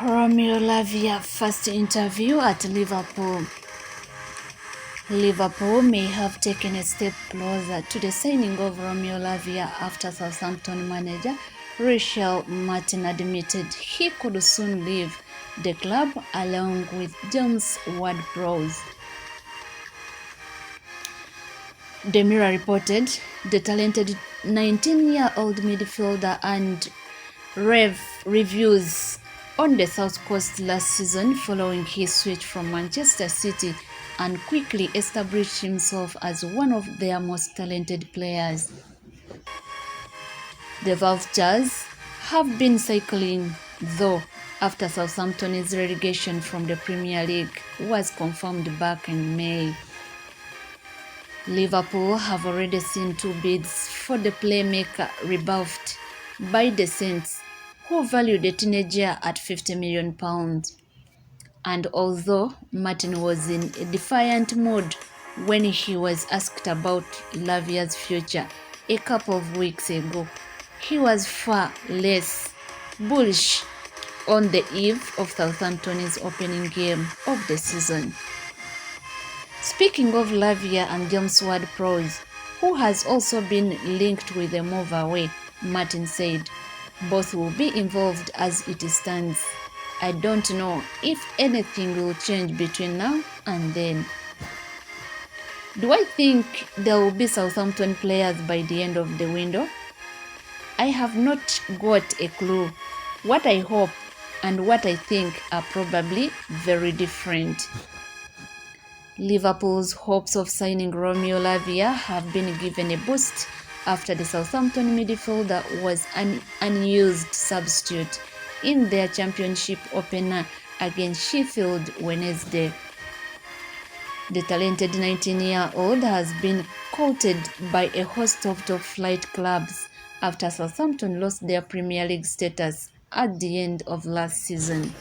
Romeo Lavia first interview at Liverpool. Liverpool may have taken a step closer to the signing of Romeo Lavia after Southampton manager Rachel Martin admitted he could soon leave the club along with James Ward-Prowse. The Mirror reported the talented 19-year-old midfielder and reviews on the South Coast last season following his switch from Manchester City and quickly established himself as one of their most talented players. The Vultures have been cycling, though, after Southampton's relegation from the Premier League was confirmed back in May. Liverpool have already seen two bids for the playmaker rebuffed by the Saints, who value the teenager at £50 million. And although Martin was in a defiant mood when he was asked about Lavia's future a couple of weeks ago, he was far less bullish on the eve of Southampton's opening game of the season. Speaking of Lavia and James Ward-Prowse, who has also been linked with a move away, Martin said, both will be involved as it stands. I don't know if anything will change between now and then. Do I think there will be Southampton players by the end of the window? I have not got a clue. What I hope and what I think are probably very different. Liverpool's hopes of signing Romeo Lavia have been given a boost after the Southampton midfielder was an unused substitute in their championship opener against Sheffield Wednesday. The talented 19-year-old has been courted by a host of top-flight clubs after Southampton lost their Premier League status at the end of last season.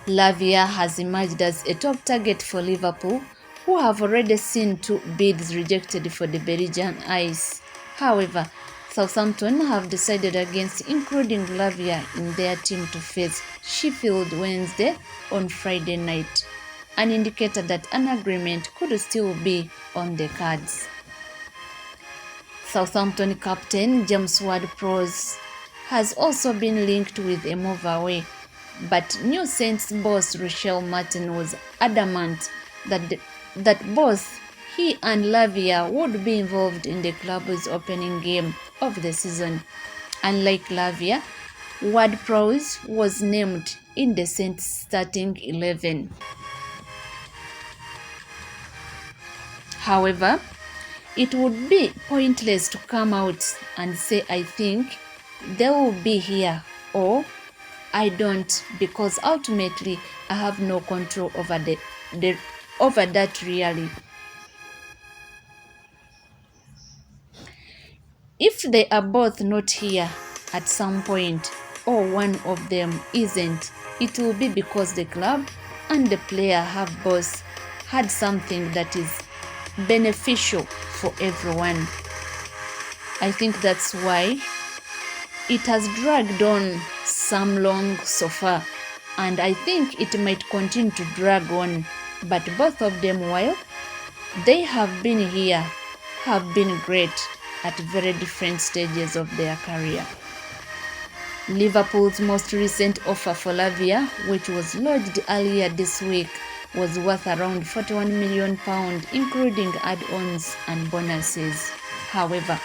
Lavia has emerged as a top target for Liverpool, who have already seen two bids rejected for the Belgian ice. However, Southampton have decided against including Lavia in their team to face Sheffield Wednesday on Friday night, an indicator that an agreement could still be on the cards. Southampton captain James Ward-Prowse has also been linked with a move away, but New Saints boss Rachel Martin was adamant that both he and Lavia would be involved in the club's opening game of the season. Unlike Lavia, Ward-Prowse was named in the Saints starting 11. However, it would be pointless to come out and say I think they will be here or I don't, because ultimately I have no control over that really. If they are both not here at some point or one of them isn't, it will be because the club and the player have both had something that is beneficial for everyone. I think that's why it has dragged on some long so far, and I think it might continue to drag on, but both of them, while they have been here, have been great at very different stages of their career. Liverpool's most recent offer for Lavia, which was lodged earlier this week, was worth around £41 million, including add-ons and bonuses. However,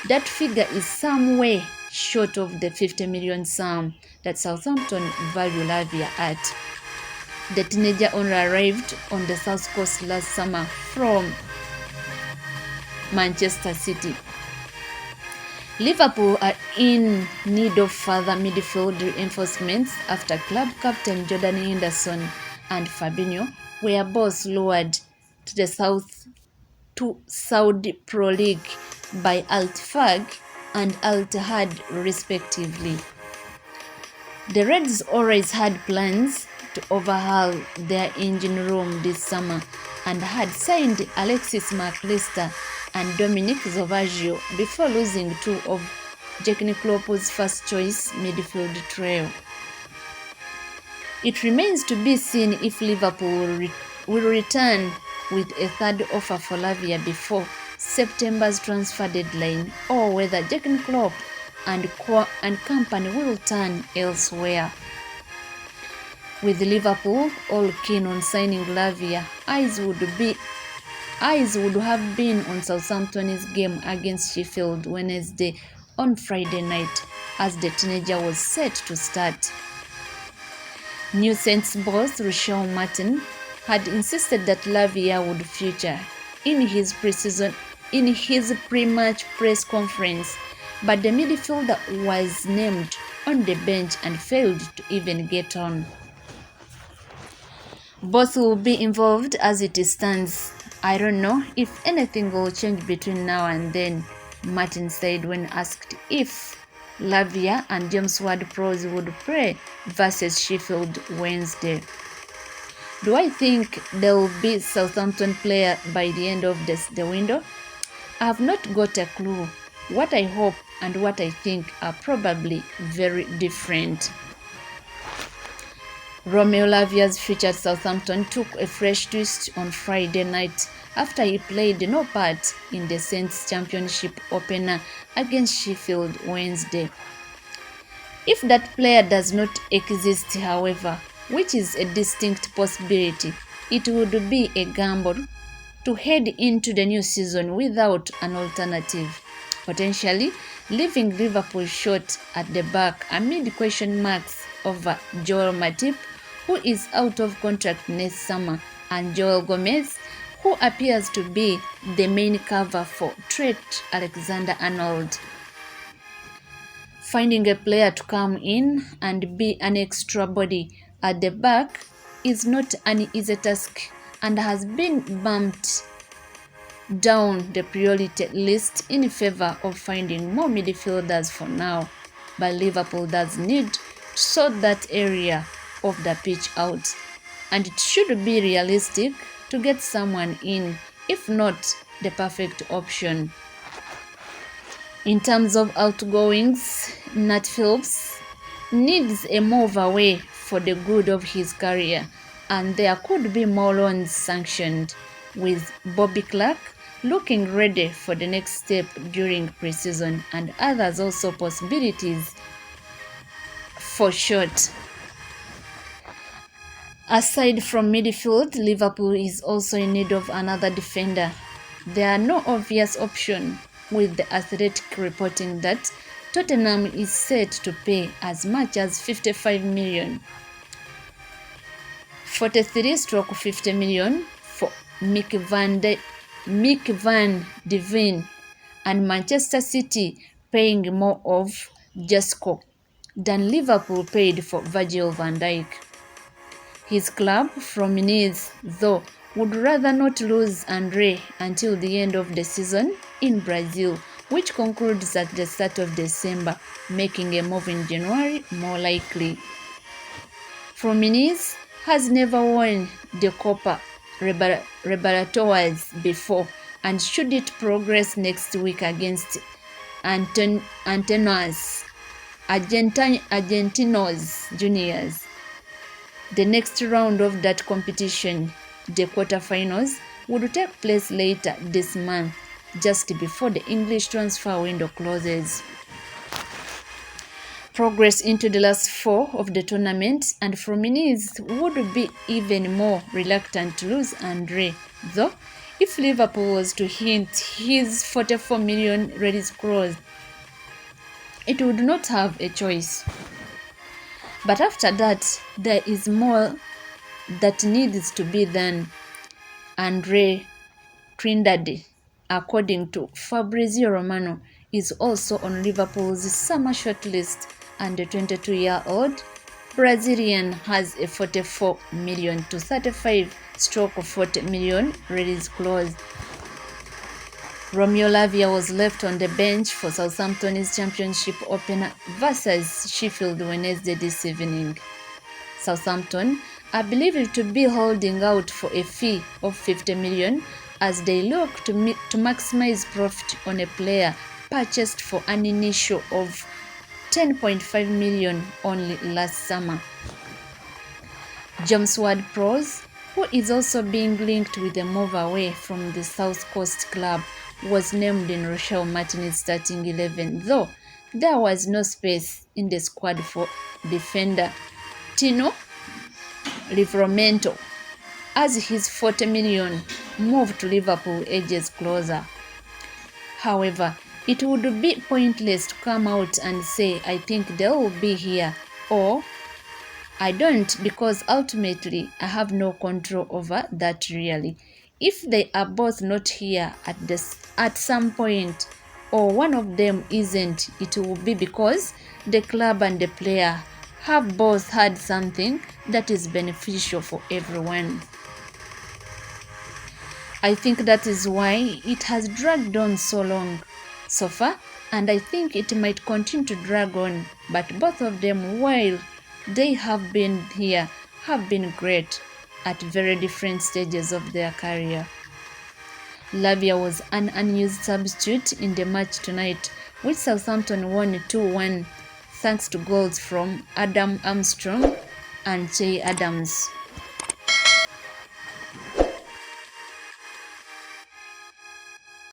that figure is some way short of the £50 million sum that Southampton value Lavia at. The teenager only arrived on the South Coast last summer from Manchester City. Liverpool are in need of further midfield reinforcements after club captain Jordan Henderson and Fabinho were both lured to the Saudi Pro League by Al Ittihad and Al Ittihad respectively. The Reds always had plans to overhaul their engine room this summer and had signed Alexis McAllister and Dominic Zovaggio before losing two of Jurgen Klopp's first choice midfield trio. It remains to be seen if Liverpool will return with a third offer for Lavia before September's transfer deadline, or whether Jurgen Klopp and company will turn elsewhere. With Liverpool all keen on signing Lavia, eyes would have been on Southampton's game against Sheffield Wednesday on Friday night, as the teenager was set to start. New Saints boss Rochelle Martin had insisted that Lavia would feature in his pre-match press conference, but the midfielder was named on the bench and failed to even get on. Both will be involved as it stands. I don't know if anything will change between now and then, Martin said when asked if Lavia and James Ward-Prowse would play versus Sheffield Wednesday. Do I think there will be Southampton player by the end of the window? I have not got a clue. What I hope and what I think are probably very different. Romeo Lavia's future at Southampton took a fresh twist on Friday night after he played no part in the Saints Championship opener against Sheffield Wednesday. If that player does not exist, however, which is a distinct possibility, it would be a gamble to head into the new season without an alternative, potentially leaving Liverpool short at the back amid question marks over Joel Matip, who is out of contract next summer, and Joel Gomez, who appears to be the main cover for Trent Alexander-Arnold. Finding a player to come in and be an extra body at the back is not an easy task and has been bumped down the priority list in favor of finding more midfielders for now. But Liverpool does need to sort that area of the pitch out, and it should be realistic to get someone in, if not the perfect option. In terms of outgoings, Nat Phillips needs a move away for the good of his career, and there could be more loans sanctioned, with Bobby Clark looking ready for the next step during pre-season, and others also possibilities for short. Aside from midfield, Liverpool is also in need of another defender. There are no obvious options, with the Athletic reporting that Tottenham is set to pay as much as 55 million, 43/50 million for Mick van de Ven, and Manchester City paying more of Jasko than Liverpool paid for Virgil van Dijk. His club from Nice, though, would rather not lose Andre until the end of the season in Brazil, which concludes at the start of December, making a move in January more likely. Fluminense has never won the Copa Libertadores before, and should it progress next week against Argentinos Juniors, the next round of that competition, the quarterfinals, would take place later this month, just before the English transfer window closes. Progress into the last four of the tournament, and Fluminense would be even more reluctant to lose Andre, though if Liverpool was to hint his 44 million release clause, it would not have a choice. But after that, there is more that needs to be done. Andre Trindade, according to Fabrizio Romano, is also on Liverpool's summer shortlist, and the 22-year-old Brazilian has a 44 million to 35/40 million release clause. Romeo Lavia was left on the bench for Southampton's Championship opener versus Sheffield Wednesday this evening. Southampton are believed to be holding out for a fee of 50 million as they look to maximize profit on a player purchased for an initial of 10.5 million only last summer. James Ward-Prowse, who is also being linked with a move away from the South Coast club, was named in Rochelle Martin's starting 11, though there was no space in the squad for defender Tino Livramento, as his 40 million move to Liverpool edges closer. However, it would be pointless to come out and say, I think they will be here, or I don't, because ultimately I have no control over that really. If they are both not here at some point, or one of them isn't, it will be because the club and the player have both had something that is beneficial for everyone. I think that is why it has dragged on so long so far, and I think it might continue to drag on, but both of them, while they have been here, have been great at very different stages of their career. Lavia was an unused substitute in the match tonight, which Southampton won 2-1 thanks to goals from Adam Armstrong and Che Adams.